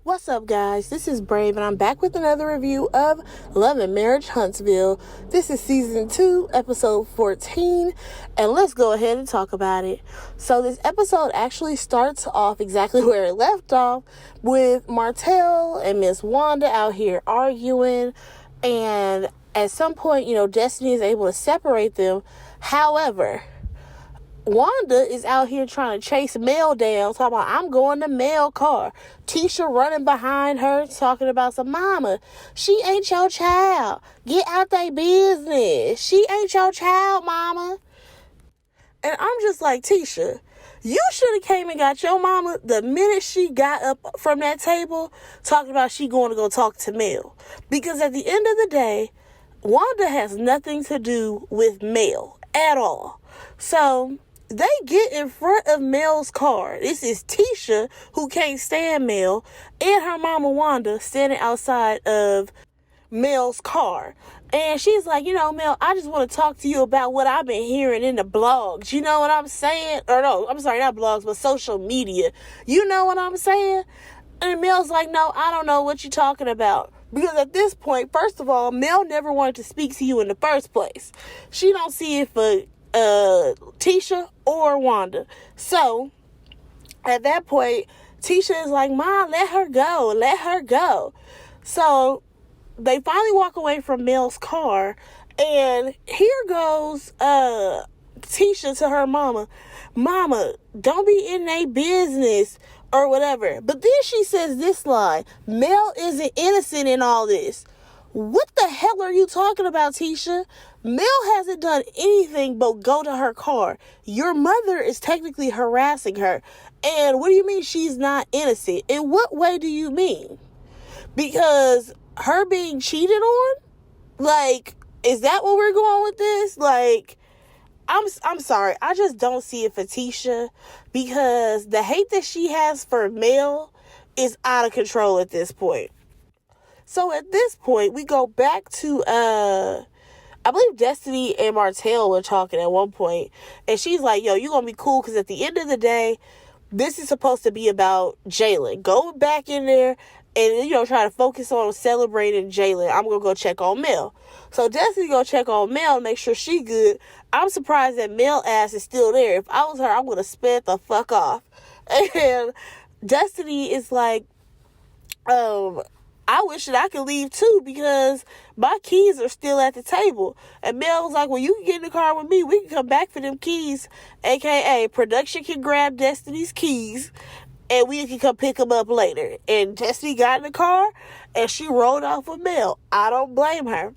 What's up, guys? This is Brave, and I'm back with another review of LAMH Huntsville. This is Season 2, Episode 14, and let's go ahead and talk about it. So this episode actually starts off exactly where it left off, with Martell and Miss Wanda out here arguing, and at some point, Destiny is able to separate them. However, Wanda is out here trying to chase Mel down, talking about, I'm going to Mel car. Tisha running behind her, talking about some mama. She ain't your child. Get out their business. She ain't your child, mama. And I'm just like, Tisha, you should have came and got your mama the minute she got up from that table, talking about she going to go talk to Mel. Because at the end of the day, Wanda has nothing to do with Mel at all. So they get in front of Mel's car. This is Tisha, who can't stand Mel, and her mama Wanda standing outside of Mel's car. And she's like, Mel, I just want to talk to you about what I've been hearing in the blogs. You know what I'm saying? Or no, I'm sorry, not blogs, but social media. You know what I'm saying? And Mel's like, no, I don't know what you're talking about. Because at this point, first of all, Mel never wanted to speak to you in the first place. She don't see it for Tisha or Wanda. So at that point, Tisha is like, Mom, let her go. So they finally walk away from Mel's car, and here goes Tisha to her mama, don't be in their business or whatever. But then she says this line, Mel isn't innocent in all this. What the hell are you talking about, Tisha? Mel hasn't done anything but go to her car. Your mother is technically harassing her. And what do you mean she's not innocent? In what way do you mean? Because her being cheated on? Like, is that what we're going with this? Like, I'm sorry. I just don't see it for Tisha, because the hate that she has for Mel is out of control at this point. So at this point, we go back to, I believe Destiny and Martell were talking at one point, and she's like, yo, you gonna be cool, because at the end of the day, this is supposed to be about Jalen. Go back in there and, try to focus on celebrating Jalen. I'm gonna go check on Mel. So Destiny go check on Mel and make sure she good. I'm surprised that Mel ass is still there. If I was her, I would have sped the fuck off. And Destiny is like, I wish that I could leave too, because my keys are still at the table. And Mel was like, well, you can get in the car with me. We can come back for them keys. AKA, production can grab Destiny's keys and we can come pick them up later. And Destiny got in the car and she rolled off with Mel. I don't blame her.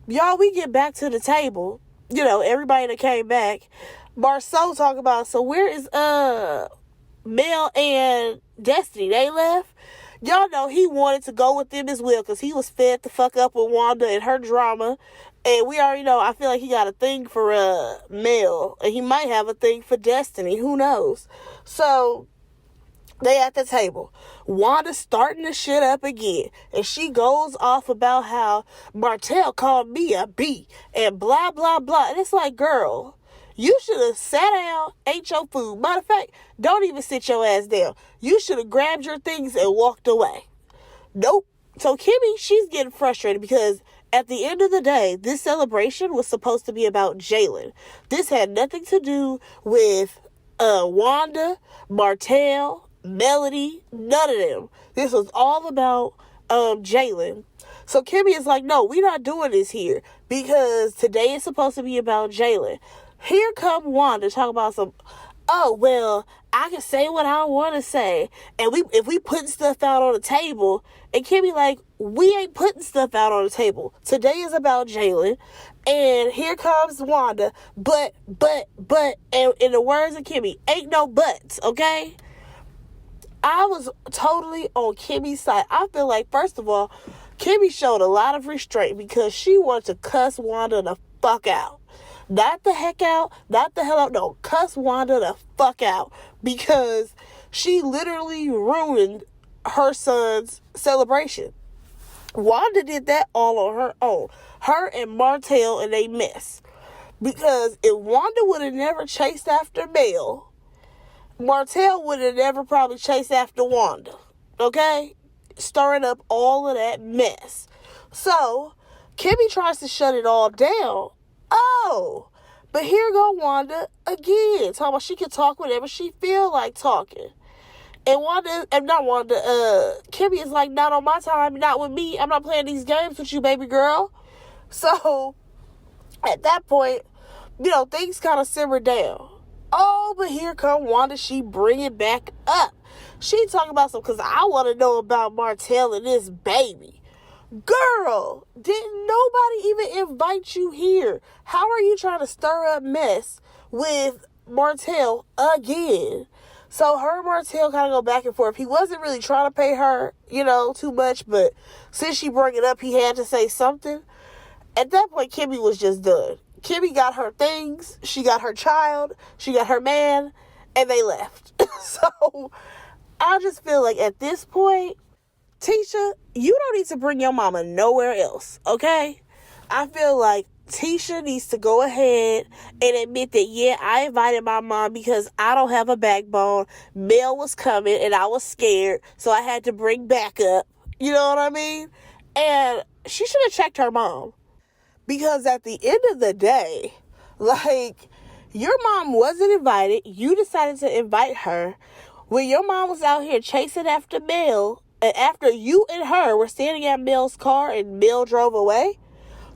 Y'all, we get back to the table. Everybody that came back. Marceau talk about, so where is Mel and Destiny? They left. Y'all know he wanted to go with them as well, because he was fed the fuck up with Wanda and her drama. And we already know, I feel like he got a thing for Mel. And he might have a thing for Destiny. Who knows? So they at the table. Wanda's starting the shit up again. And she goes off about how Martell called me a B. And blah, blah, blah. And it's like, girl, you should have sat down, ate your food. Matter of fact, don't even sit your ass down. You should have grabbed your things and walked away. Nope. So Kimmy, she's getting frustrated, because at the end of the day, this celebration was supposed to be about Jalen. This had nothing to do with Wanda, Martell, Melody, none of them. This was all about Jalen. So Kimmy is like, no, we're not doing this here, because today is supposed to be about Jalen. Here come Wanda talking about some, oh, well, I can say what I want to say. And if we putting stuff out on the table, and Kimmy like, we ain't putting stuff out on the table. Today is about Jalen. And here comes Wanda. But, and in the words of Kimmy, ain't no buts, okay? I was totally on Kimmy's side. I feel like, first of all, Kimmy showed a lot of restraint, because she wanted to cuss Wanda the fuck out. Not the heck out, not the hell out, no, cuss Wanda the fuck out, because she literally ruined her son's celebration. Wanda did that all on her own. Her and Martell and they mess. Because if Wanda would have never chased after Mel, Martell would have never probably chased after Wanda. Okay? stirring up all of that mess. So, Kimmy tries to shut it all down. Oh, but here go Wanda again, talking about she can talk whenever she feel like talking. And Kimmy is like, not on my time, not with me. I'm not playing these games with you, baby girl. So, at that point, things kind of simmer down. Oh, but here come Wanda. She bring it back up. She talking about because I want to know about Martell and this baby. Girl, didn't nobody even invite you here? How are you trying to stir up mess with Martell again? So her and Martell kind of go back and forth. He wasn't really trying to pay her, too much, but since she brought it up, he had to say something. At that point, Kimmy was just done. Kimmy got her things, she got her child, she got her man, and they left. So, I just feel like at this point, Tisha, you don't need to bring your mama nowhere else, okay? I feel like Tisha needs to go ahead and admit that, yeah, I invited my mom because I don't have a backbone. Mel was coming and I was scared, so I had to bring backup. You know what I mean? And she should have checked her mom. Because at the end of the day, your mom wasn't invited. You decided to invite her. When your mom was out here chasing after Mel, and after you and her were standing at Mel's car and Mel drove away,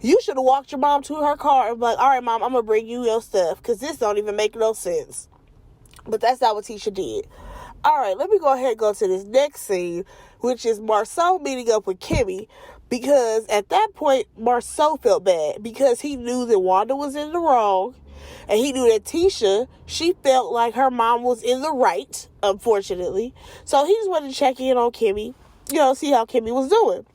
you should have walked your mom to her car and be like, all right, Mom, I'm going to bring you your stuff because this don't even make no sense. But that's not what Tisha did. All right, let me go ahead and go to this next scene, which is Marceau meeting up with Kimmy. Because at that point, Marceau felt bad because he knew that Wanda was in the wrong. And he knew that Tisha, she felt like her mom was in the right, unfortunately. So he just wanted to check in on Kimmy, see how Kimmy was doing.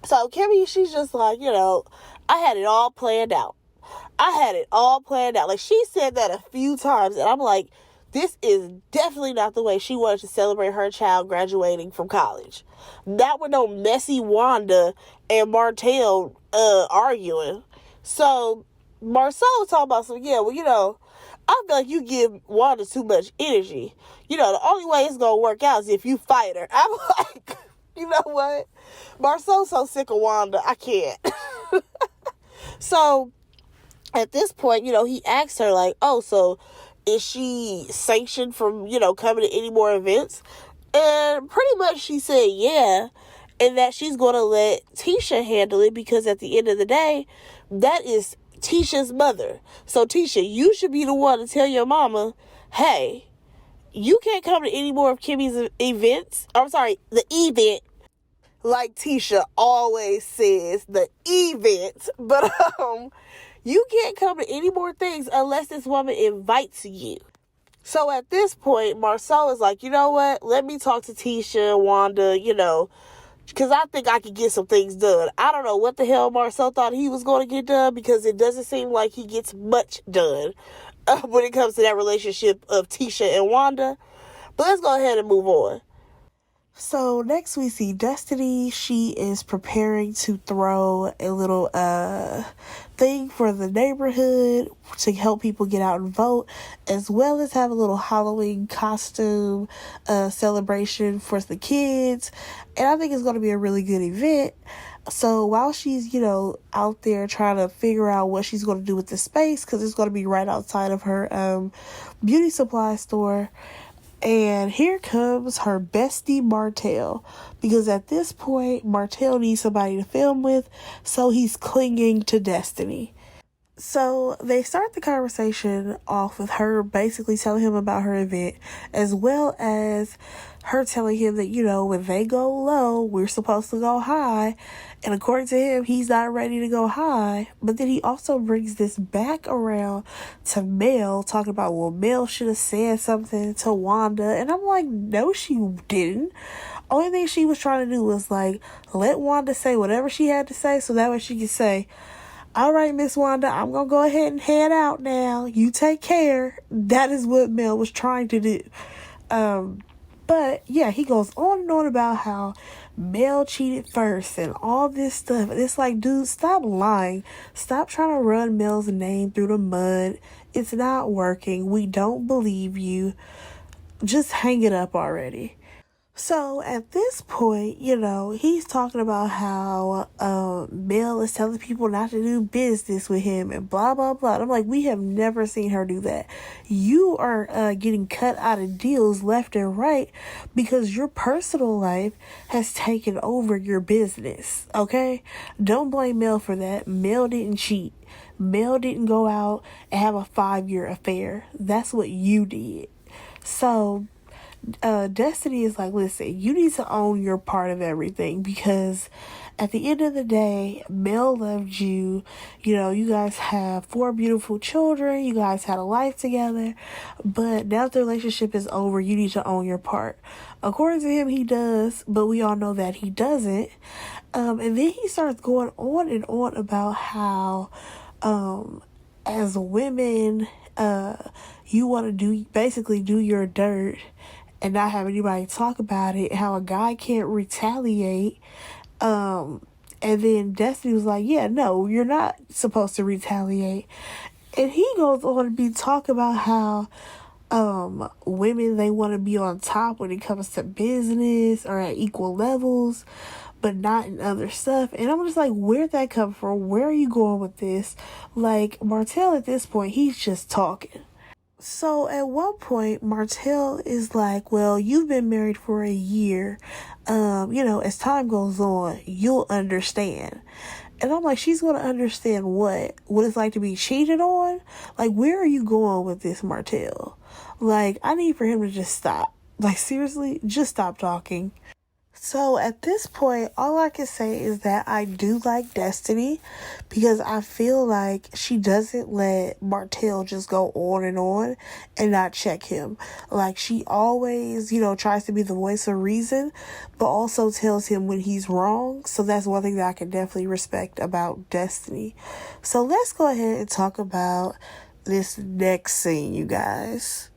So Kimmy, she's just like, I had it all planned out. Like, she said that a few times. And I'm like, this is definitely not the way she wanted to celebrate her child graduating from college. Not with no messy Wanda and Martell arguing. So, Marceau was talking about some, I feel like you give Wanda too much energy. The only way it's going to work out is if you fight her. I'm like, you know what? Marceau's so sick of Wanda, I can't. So, at this point, he asked her, like, oh, so is she sanctioned from, coming to any more events? And pretty much she said, yeah, and that she's going to let Tisha handle it because at the end of the day, that is Tisha's mother. So, Tisha, you should be the one to tell your mama, hey, you can't come to any more of Kimmy's events. I'm sorry, the event. Like Tisha always says, the event. But, you can't come to any more things unless this woman invites you. So at this point, Marceau is like, you know what? Let me talk to Tisha, Wanda, because I think I could get some things done. I don't know what the hell Marceau thought he was going to get done because it doesn't seem like he gets much done when it comes to that relationship of Tisha and Wanda. But let's go ahead and move on. So next we see Destiny. She is preparing to throw a little thing for the neighborhood to help people get out and vote, as well as have a little Halloween costume celebration for the kids. And I think it's going to be a really good event. So while she's, out there trying to figure out what she's going to do with the space, because it's going to be right outside of her beauty supply store, and here comes her bestie, Martell. Because at this point, Martell needs somebody to film with, so he's clinging to Destiny. So they start the conversation off with her basically telling him about her event, as well as her telling him that, when they go low, we're supposed to go high. And according to him, he's not ready to go high. But then he also brings this back around to Mel, talking about, well, Mel should have said something to Wanda. And I'm like, no, she didn't. Only thing she was trying to do was, let Wanda say whatever she had to say, so that way she could say, all right, Miss Wanda, I'm going to go ahead and head out now. You take care. That is what Mel was trying to do. But, yeah, he goes on and on about how Mel cheated first and all this stuff. And it's like, dude, stop lying. Stop trying to run Mel's name through the mud. It's not working. We don't believe you. Just hang it up already. So at this point, he's talking about how Mel is telling people not to do business with him and blah, blah, blah. And I'm like, we have never seen her do that. You are getting cut out of deals left and right because your personal life has taken over your business, okay? Don't blame Mel for that. Mel didn't cheat. Mel didn't go out and have a 5-year affair. That's what you did. So Destiny is like, listen, you need to own your part of everything because at the end of the day, Mel loved you. You guys have 4 beautiful children. You guys had a life together. But now that the relationship is over, you need to own your part. According to him, he does, but we all know that he doesn't. And then he starts going on and on about how, as women, you want to do your dirt and not have anybody talk about it, how a guy can't retaliate. And then Destiny was like, yeah, no, you're not supposed to retaliate. And he goes on to be talking about how women, they want to be on top when it comes to business or at equal levels, but not in other stuff. And I'm just like, where'd that come from? Where are you going with this? Like, Martell at this point, he's just talking. So at one point, Martell is like, well, you've been married for a year. As time goes on, you'll understand. And I'm like, she's going to understand what? What it's like to be cheated on? Like, where are you going with this, Martell? Like, I need for him to just stop. Like, seriously, just stop talking. So at this point, all I can say is that I do like Destiny because I feel like she doesn't let Martell just go on and not check him. Like, she always, tries to be the voice of reason, but also tells him when he's wrong. So that's one thing that I can definitely respect about Destiny. So let's go ahead and talk about this next scene, you guys.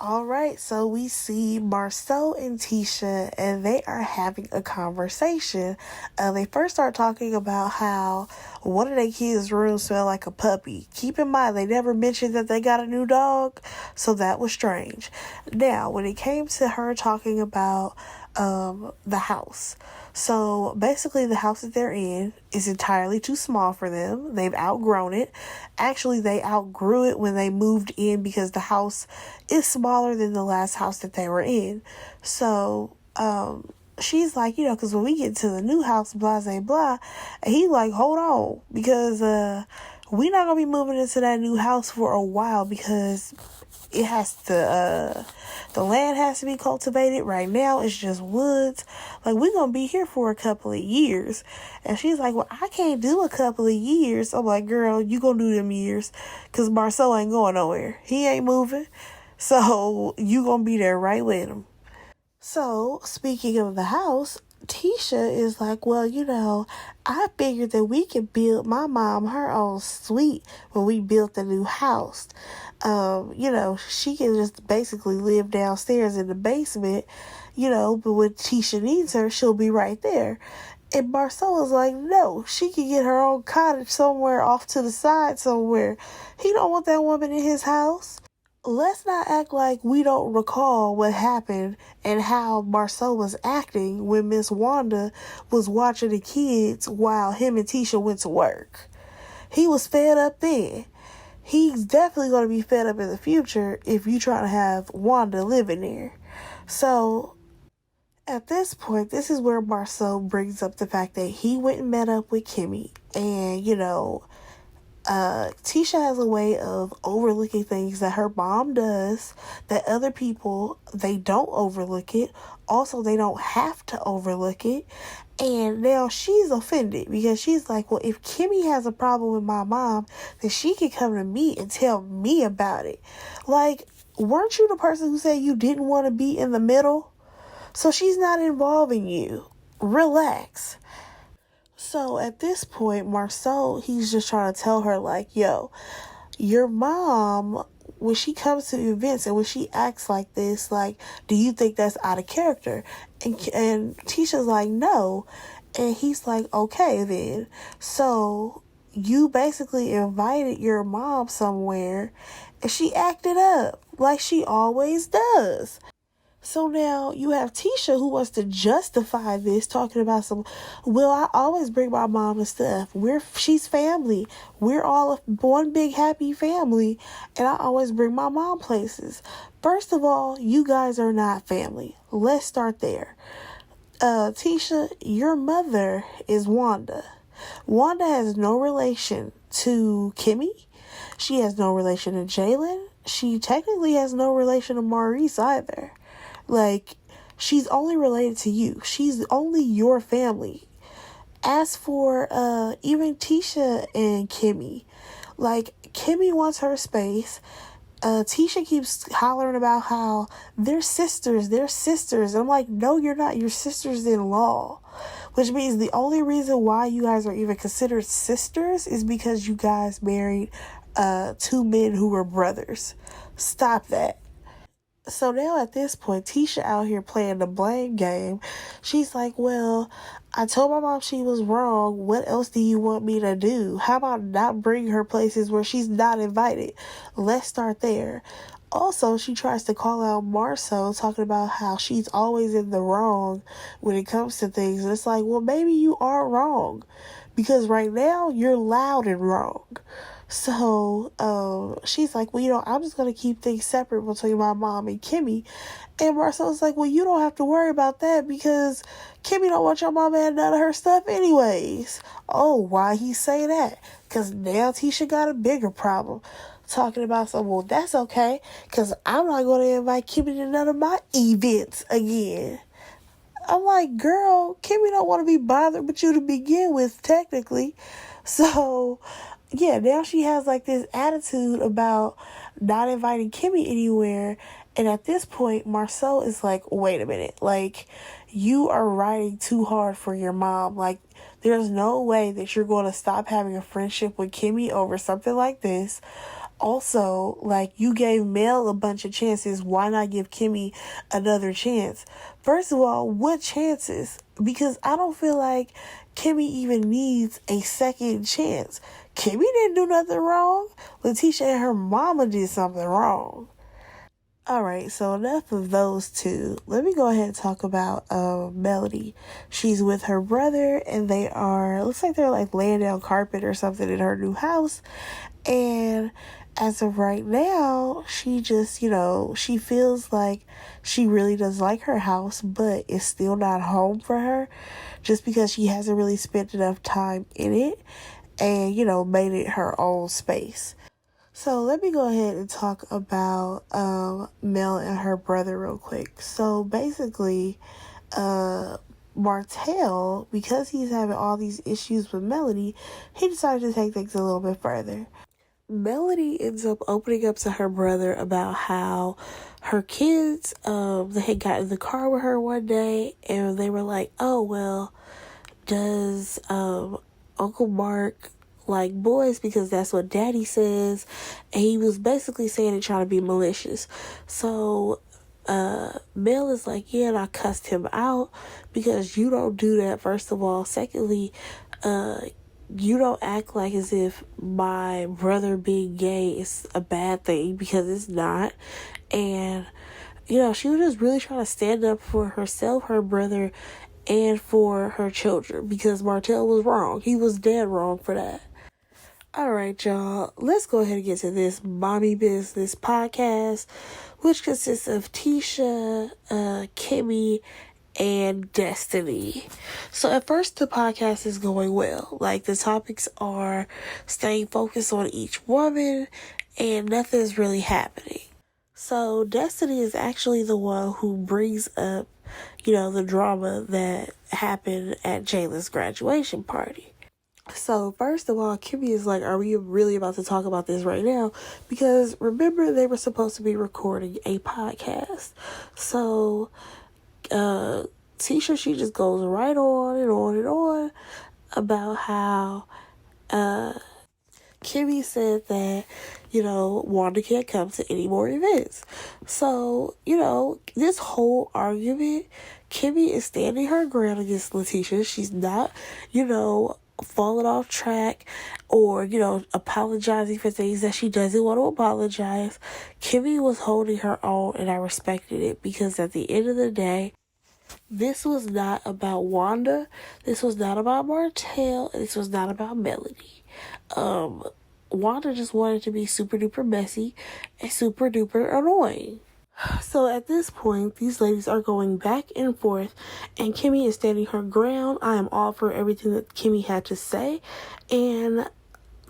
All right, so we see Marceau and Tisha, and they are having a conversation. They first start talking about how one of their kids' rooms smell like a puppy. Keep in mind, they never mentioned that they got a new dog, so that was strange. Now, when it came to her talking about the house. So basically the house that they're in is entirely too small for them. They've outgrown it. Actually, they outgrew it when they moved in because the house is smaller than the last house that they were in. So, she's like, because when we get to the new house, blah, blah, blah, and he like, hold on, because, we're not going to be moving into that new house for a while because it has to, the land has to be cultivated. Right now, it's just woods. Like, we're going to be here for a couple of years. And she's like, well, I can't do a couple of years. I'm like, girl, you going to do them years. Because Marceau ain't going nowhere. He ain't moving. So, you going to be there right with him. So, speaking of the house, Tisha is like, well, I figured that we could build my mom her own suite when we built the new house. She can just basically live downstairs in the basement, but when Tisha needs her, she'll be right there. And Marceau is like, no, she can get her own cottage somewhere off to the side somewhere. He don't want that woman in his house. Let's not act like we don't recall what happened and how Marceau was acting when Miss Wanda was watching the kids while him and Tisha went to work. He was fed up then. He's definitely going to be fed up in the future if you try to have Wanda living there. So, at this point, this is where Marceau brings up the fact that he went and met up with Kimmy. And, Tisha has a way of overlooking things that her mom does that other people, they don't overlook it. Also, they don't have to overlook it. And now she's offended because she's like, well, if Kimmy has a problem with my mom, then she can come to me and tell me about it. Like, weren't you the person who said you didn't want to be in the middle? So she's not involving you. Relax. So at this point, Marceau, he's just trying to tell her, like, yo, your mom, when she comes to events and when she acts like this, like, do you think that's out of character? And Tisha's like, no. And he's like, okay, then. So you basically invited your mom somewhere and she acted up like she always does. So now you have Tisha who wants to justify this, talking about well, I always bring my mom and stuff. She's family. We're all one big happy family, and I always bring my mom places. First of all, you guys are not family. Let's start there. Tisha, your mother is Wanda. Wanda has no relation to Kimmy. She has no relation to Jalen. She technically has no relation to Maurice either. Like, she's only related to you. She's only your family. As for even Tisha and Kimmy, like, Kimmy wants her space. Tisha keeps hollering about how they're sisters. And I'm like, no, you're not. You're sisters-in-law. Which means the only reason why you guys are even considered sisters is because you guys married two men who were brothers. Stop that. So now at this point, Tisha out here playing the blame game. She's like, well, I told my mom she was wrong. What else do you want me to do? How about not bring her places where she's not invited? Let's start there. Also, she tries to call out Marceau, talking about how she's always in the wrong when it comes to things. And it's like, well, maybe you are wrong. Because right now, you're loud and wrong. So, she's like, well, I'm just going to keep things separate between my mom and Kimmy. And Marcel's like, well, you don't have to worry about that because Kimmy don't want your mom to have none of her stuff anyways. Oh, why he say that? Because now Tisha got a bigger problem. Talking about well, that's okay, because I'm not going to invite Kimmy to none of my events again. I'm like, girl, Kimmy don't want to be bothered with you to begin with, technically. So, yeah, now she has like this attitude about not inviting Kimmy anywhere. And at this point, Marceau is like, wait a minute. Like, you are riding too hard for your mom. Like, there's no way that you're going to stop having a friendship with Kimmy over something like this. Also, like, you gave Mel a bunch of chances. Why not give Kimmy another chance? First of all, what chances? Because I don't feel like Kimmy even needs a second chance. Kimmy didn't do nothing wrong. Letitia and her mama did something wrong. Alright, so enough of those two. Let me go ahead and talk about Melody. She's with her brother, and looks like they're like laying down carpet or something in her new house. And as of right now, she just, she feels like she really does like her house, but it's still not home for her just because she hasn't really spent enough time in it and, made it her own space. So let me go ahead and talk about Mel and her brother real quick. So basically, Martell, because he's having all these issues with Melody, he decided to take things a little bit further. Melody ends up opening up to her brother about how her kids, they had got in the car with her one day and they were like, oh, well, does Uncle Mark like boys? Because that's what Daddy says. And he was basically saying it trying to be malicious. So Mel is like, yeah, and I cussed him out because you don't do that, first of all. Secondly, you don't act like as if my brother being gay is a bad thing, because it's not. And, she was just really trying to stand up for herself, her brother, and for her children, because Martell was wrong. He was dead wrong for that. Alright, y'all, let's go ahead and get to this Mommy Business podcast, which consists of Tisha, Kimmy, and Destiny. So at first the podcast is going well. Like, the topics are staying focused on each woman and nothing's really happening. So Destiny is actually the one who brings up, the drama that happened at Jalen's graduation party. So first of all, Kimmy is like, are we really about to talk about this right now? Because remember, they were supposed to be recording a podcast. So Tisha, she just goes right on and on and on about how Kimmy said that, Wanda can't come to any more events. So, this whole argument, Kimmy is standing her ground against Letitia. She's not, falling off track or, apologizing for things that she doesn't want to apologize. Kimmy was holding her own, and I respected it because at the end of the day, this was not about Wanda. This was not about Martell. This was not about Melody. Wanda just wanted to be super duper messy and super duper annoying. So at this point, these ladies are going back and forth, and Kimmy is standing her ground. I am all for everything that Kimmy had to say, and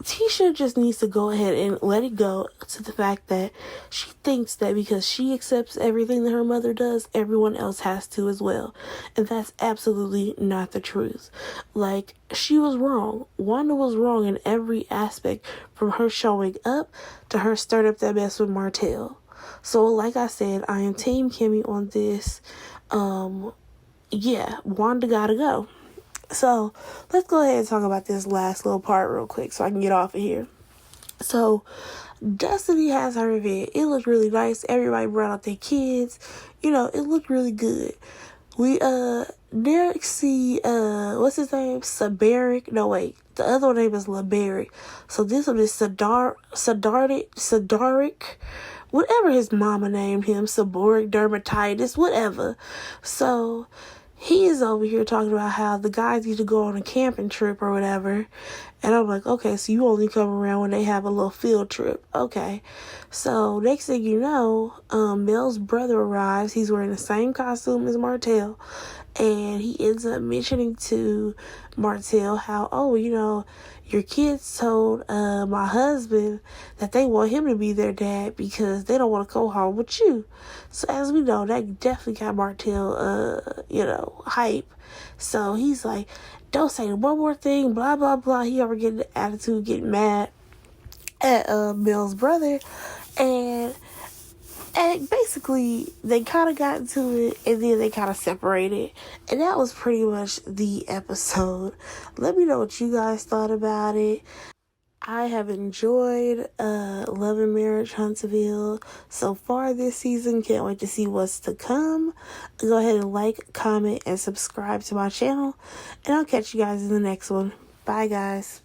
Tisha just needs to go ahead and let it go to the fact that she thinks that because she accepts everything that her mother does, everyone else has to as well. And that's absolutely not the truth. Like, she was wrong. Wanda was wrong in every aspect, from her showing up to her starting up that mess with Martell. So, like I said, I am Team Kimmy on this. Wanda gotta go. So, let's go ahead and talk about this last little part real quick so I can get off of here. So, Destiny has her event. It looked really nice. Everybody brought out their kids. It looked really good. We, Derek see, what's his name? Sabaric? No, wait. The other name is Labaric. So, this one is Sadaric. Whatever his mama named him, seborrheic dermatitis, whatever. So, he is over here talking about how the guys need to go on a camping trip or whatever. And I'm like, okay, so you only come around when they have a little field trip. Okay. So, next thing you know, Mel's brother arrives. He's wearing the same costume as Martell. And he ends up mentioning to Martell how, your kids told my husband that they want him to be their dad because they don't want to go home with you. So as we know, that definitely got Martell, hype. So he's like, don't say one more thing, blah, blah, blah. He ever getting the attitude, getting mad at Mel's brother. And basically, they kind of got into it, and then they kind of separated. And that was pretty much the episode. Let me know what you guys thought about it. I have enjoyed Love and Marriage Huntsville so far this season. Can't wait to see what's to come. Go ahead and like, comment, and subscribe to my channel. And I'll catch you guys in the next one. Bye, guys.